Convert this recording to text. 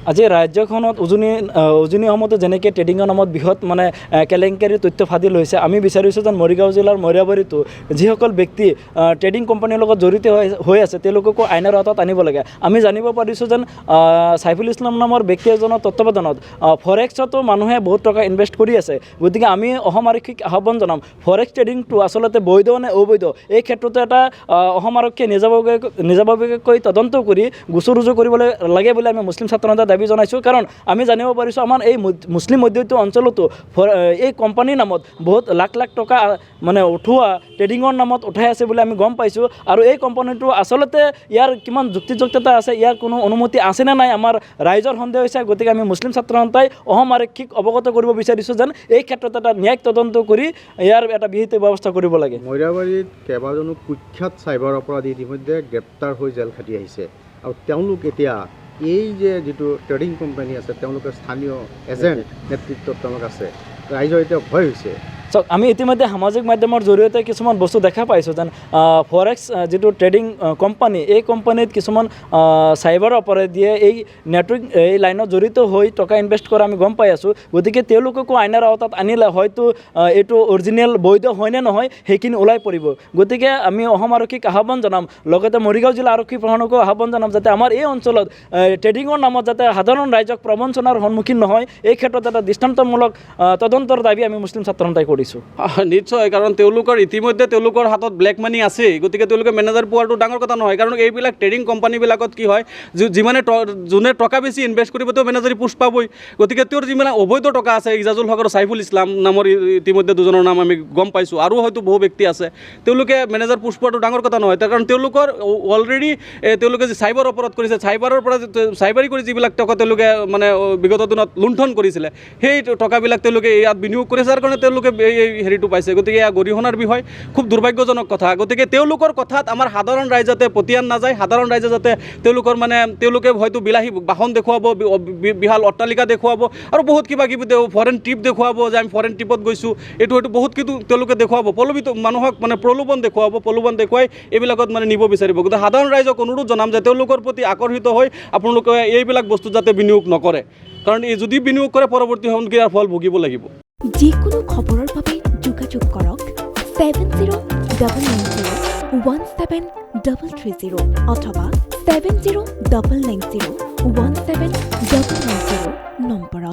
আজি ৰাজ্যখনত উজনি অসমতো যেনেকৈ ট্ৰেডিঙৰ নামত বৃহৎ মানে কেলেংকাৰী তথ্য ফাদিল হৈছে, আমি বিচাৰিছোঁ যেন মৰিগাঁও জিলাৰ মৰিয়াবাৰীতো যিসকল ব্যক্তি ট্ৰেডিং কোম্পানীৰ লগত জড়িত হৈ আছে তেওঁলোককো আইনৰ আওতাত আনিব লাগে। আমি জানিব পাৰিছোঁ যেন চাইফুল ইছলাম নামৰ ব্যক্তি এজনৰ তত্ত্বাৱধানত ফৰেক্সতো মানুহে বহুত টকা ইনভেষ্ট কৰি আছে। গতিকে আমি অসম আৰক্ষীক আহ্বান জনাম, ফৰেক্স ট্ৰেডিংটো আচলতে বৈধ নে অবৈধ এই ক্ষেত্ৰতো এটা অসম আৰক্ষীয়ে নিজাববীয়াকৈ তদন্ত কৰি গোচৰ ৰুজু কৰিবলৈ লাগে বুলি আমি মুছলিম ছাত্ৰ সন্থাই দাবী জনাইছোঁ। কাৰণ আমি জানিব পাৰিছোঁ আমাৰ এই মুছলিম মধ্যবিত্ত অঞ্চলতো এই কোম্পানীৰ নামত বহুত লাখ লাখ টকা মানে উঠোৱা ট্ৰেডিঙৰ নামত উঠাই আছে বুলি আমি গম পাইছোঁ। আৰু এই কোম্পানীটো আচলতে ইয়াৰ কিমান যুক্তিযুক্ততা আছে, ইয়াৰ কোনো অনুমতি আছেনে নাই আমাৰ ৰাইজৰ সন্দেহ হৈছে। গতিকে আমি মুছলিম ছাত্ৰ সন্থাই অসম আৰক্ষীক অৱগত কৰিব বিচাৰিছোঁ যেন এই ক্ষেত্ৰত এটা ন্যায়িক তদন্ত কৰি ইয়াৰ এটা বিহিত ব্যৱস্থা কৰিব লাগে। মৰিয়াবাৰীত কেইবাজনো কুখ্যাত চাইবাৰ অপৰাধী ইতিমধ্যে গ্ৰেপ্তাৰ হৈ জেল খাটি আহিছে আৰু তেওঁলোক এতিয়া এই যে যিটো ট্ৰেডিং কোম্পানী আছে তেওঁলোকৰ স্থানীয় এজেণ্ট নেতৃত্বত তেওঁলোক আছে, ৰাইজৰ এতিয়া ভয় হৈছে। চাওক, আমি ইতিমধ্যে সামাজিক মাধ্যমৰ জৰিয়তে কিছুমান বস্তু দেখা পাইছোঁ যেন ফৰেক্স যিটো ট্ৰেডিং কোম্পানী, এই কোম্পানীত কিছুমান চাইবাৰ অপৰাধীয়ে এই নেটৱৰ্ক এই লাইনত জড়িত হৈ টকা ইনভেষ্ট কৰা আমি গম পাই আছোঁ। গতিকে তেওঁলোককো আইনৰ আওতাত আনিলে হয়তো এইটো অৰিজিনেল বৈধ হয়নে নহয় সেইখিনি ওলাই পৰিব। গতিকে আমি অসম আৰক্ষীক আহ্বান জনাম, লগতে মৰিগাঁও জিলা আৰক্ষী প্ৰশাসনকো আহ্বান জনাম যাতে আমাৰ এই অঞ্চলত ট্ৰেডিঙৰ নামত যাতে সাধাৰণ ৰাইজক প্ৰবঞ্চনাৰ সন্মুখীন নহয়, এই ক্ষেত্ৰত এটা দৃষ্টান্তমূলক তদন্তৰ দাবী আমি মুছলিম ছাত্ৰ সন্থাই কৰিছোঁ। নিশ্চয়, কাৰণ তেওঁলোকৰ ইতিমধ্যে তেওঁলোকৰ হাতত ব্লেক মানি আছে। গতিকে তেওঁলোকে মেনেজাৰ পোৱাটো ডাঙৰ কথা নহয়। কাৰণ এইবিলাক ট্ৰেডিং কোম্পানীবিলাকত কি হয়, যোনে টকা বেছি ইনভেষ্ট কৰিব তেওঁ মেনেজাৰী পোষ্ট পাবই। গতিকে তেওঁৰ যিবিলাক অবৈধ টকা আছে, ইজাজুল হক আৰু চাইফুল ইছলাম নামৰ ইতিমধ্যে দুজনৰ নাম আমি গম পাইছোঁ, আৰু হয়তো বহু ব্যক্তি আছে, তেওঁলোকে মেনেজাৰ পোষ্ট পোৱাটো ডাঙৰ কথা নহয়। কাৰণ তেওঁলোকৰ অলৰেডি তেওঁলোকে যি চাইবাৰ অপৰাধ কৰিছে, চাইবাৰৰ পৰা চাইবাৰী কৰি যিবিলাক টকা তেওঁলোকে মানে বিগত দিনত লুণ্ঠন কৰিছিলে, সেই টকাবিলাক তেওঁলোকে ইয়াত বিনিয়োগ কৰিছে, যাৰ কাৰণে তেওঁলোকে এই হেৰিটো পাইছে। গতিকে এয়া গৰিহণাৰ বিষয়, খুব দুৰ্ভাগ্যজনক কথা। গতিকে তেওঁলোকৰ কথাত আমাৰ সাধাৰণ ৰাইজ যাতে পতিয়ান নাযায়, সাধাৰণ ৰাইজে যাতে তেওঁলোকে হয়তো বিলাহী বাহন দেখুৱাব, বিশাল অট্টালিকা দেখুৱাব আৰু বহুত কিবা কিবি ফৰেন ট্ৰিপ দেখুৱাব যে আমি ফৰেন ট্ৰিপত গৈছোঁ, এইটো হয়তো বহুত কিছু তেওঁলোকে দেখুৱাব, মানুহক মানে প্ৰলোভন দেখুৱাই এইবিলাকত মানে নিব বিচাৰিব। গতিকে সাধাৰণ ৰাইজক অনুৰোধ জনাম যে তেওঁলোকৰ প্ৰতি আকৰ্ষিত হৈ আপোনালোকে এইবিলাক বস্তু যাতে বিনিয়োগ নকৰে, কাৰণ এই যদি বিনিয়োগ কৰে পৰৱৰ্তী সময়ত ইয়াৰ ফল ভুগিব লাগিব। যিকোনো খবৰৰ বাবে যোগাযোগ কৰক 7099017330 অথবা 7099017390 নম্বৰত।